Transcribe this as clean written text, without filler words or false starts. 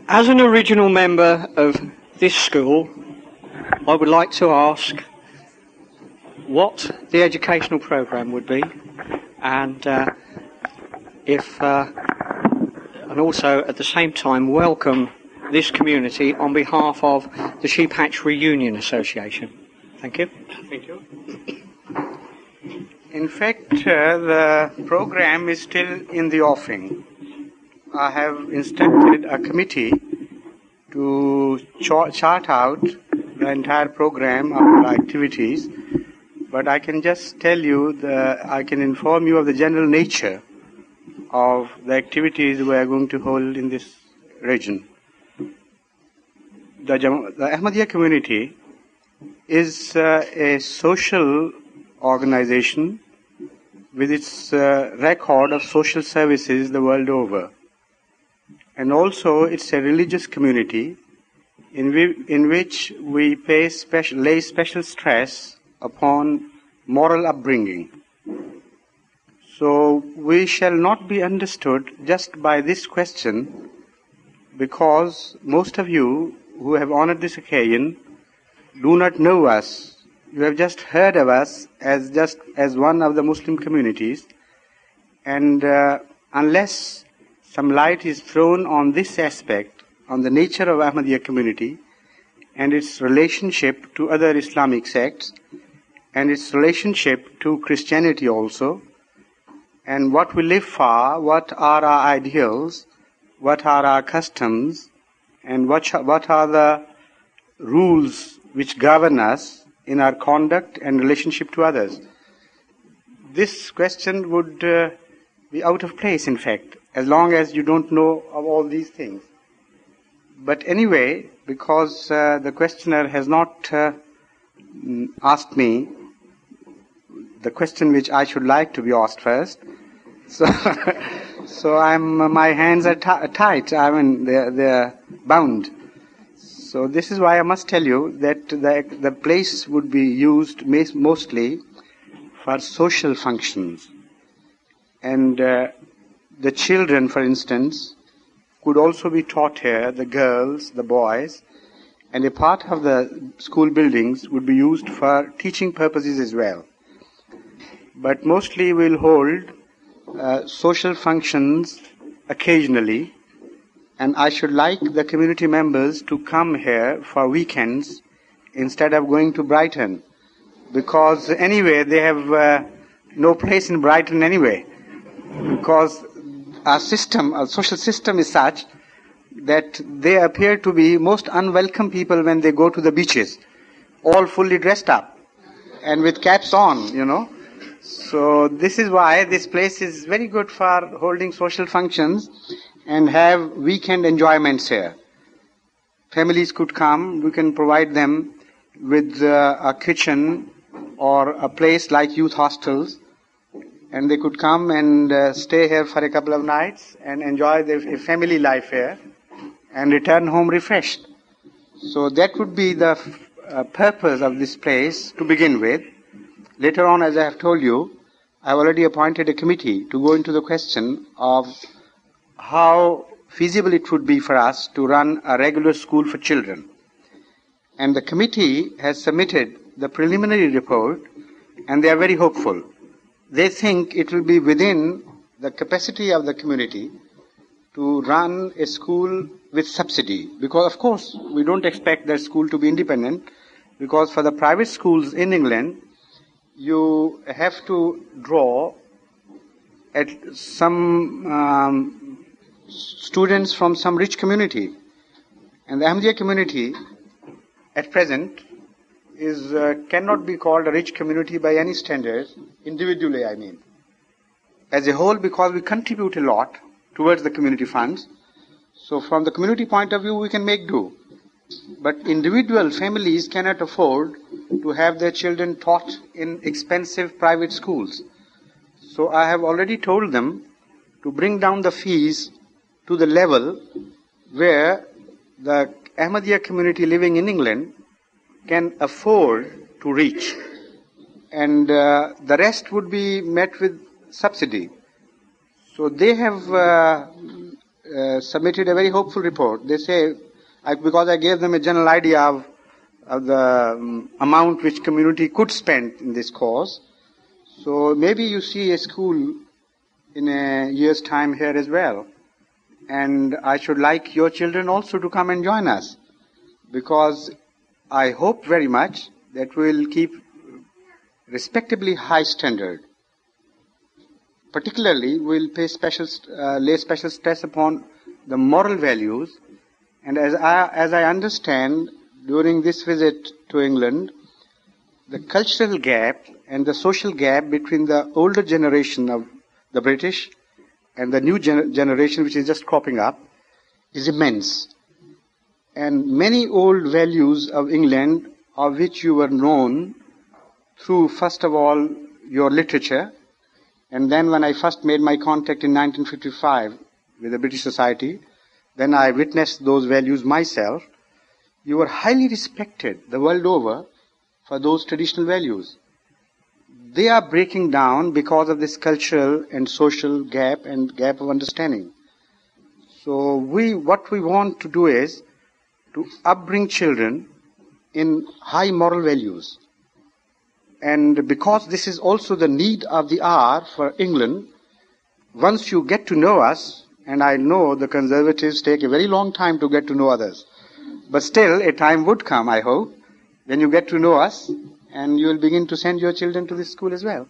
As an original member of this school, I would like to ask what the educational programme would be, and and also at the same time welcome this community on behalf of the Sheephatch Reunion Association. Thank you. Thank you. In fact, the program is still in the offing. I have instructed a committee to chart out the entire program of our activities, but I can just tell you, I can inform you of the general nature of the activities we are going to hold in this region. The Ahmadiyya community is a social organization with its record of social services the world over. And also it's a religious community in which we lay special stress upon moral upbringing. So we shall not be understood just by this question, because most of you who have honored this occasion do not know us. You have just heard of us as one of the Muslim communities, and unless some light is thrown on this aspect, on the nature of Ahmadiyya community and its relationship to other Islamic sects and its relationship to Christianity also, and what we live for, what are our ideals, what are our customs, and what are the rules which govern us in our conduct and relationship to others. This question would be out of place, in fact, as long as you don't know of all these things. But anyway, because the questioner has not asked me the question which I should like to be asked first, so my hands are tight. I mean, they're bound. So this is why I must tell you that the place would be used mostly for social functions. And the children, for instance, could also be taught here, the girls, the boys, and a part of the school buildings would be used for teaching purposes as well. But mostly we'll hold social functions occasionally, and I should like the community members to come here for weekends instead of going to Brighton, because anyway they have no place in Brighton anyway, because our social system is such that they appear to be most unwelcome people when they go to the beaches, all fully dressed up and with caps on, you know. So this is why this place is very good for holding social functions and have weekend enjoyments here. Families could come, we can provide them with a kitchen or a place like youth hostels, and they could come and stay here for a couple of nights and enjoy their family life here and return home refreshed. So that would be the purpose of this place to begin with. Later on, as I have told you, I have already appointed a committee to go into the question of how feasible it would be for us to run a regular school for children. And the committee has submitted the preliminary report, and they are very hopeful. They think it will be within the capacity of the community to run a school with subsidy, because of course we don't expect that school to be independent, because for the private schools in England you have to draw at some students from some rich community, and the Ahmadiyya community at present cannot be called a rich community by any standards, individually I mean. As a whole, because we contribute a lot towards the community funds, so from the community point of view we can make do. But individual families cannot afford to have their children taught in expensive private schools. So I have already told them to bring down the fees to the level where the Ahmadiyya community living in England can afford to reach. And the rest would be met with subsidy. So they have submitted a very hopeful report. They say, because I gave them a general idea of the amount which community could spend in this cause. So maybe you see a school in a year's time here as well. And I should like your children also to come and join us, because I hope very much that we will keep respectably high standard. Particularly, we will lay special stress upon the moral values. And as I understand, during this visit to England, the cultural gap and the social gap between the older generation of the British and the new generation, which is just cropping up, is immense. And many old values of England, of which you were known through, first of all, your literature, and then when I first made my contact in 1955 with the British Society, then I witnessed those values myself. You were highly respected the world over for those traditional values. They are breaking down because of this cultural and social gap and gap of understanding. So what we want to do is to upbring children in high moral values. And because this is also the need of the hour for England, once you get to know us, and I know the conservatives take a very long time to get to know others, but still a time would come, I hope, when you get to know us, and you will begin to send your children to this school as well.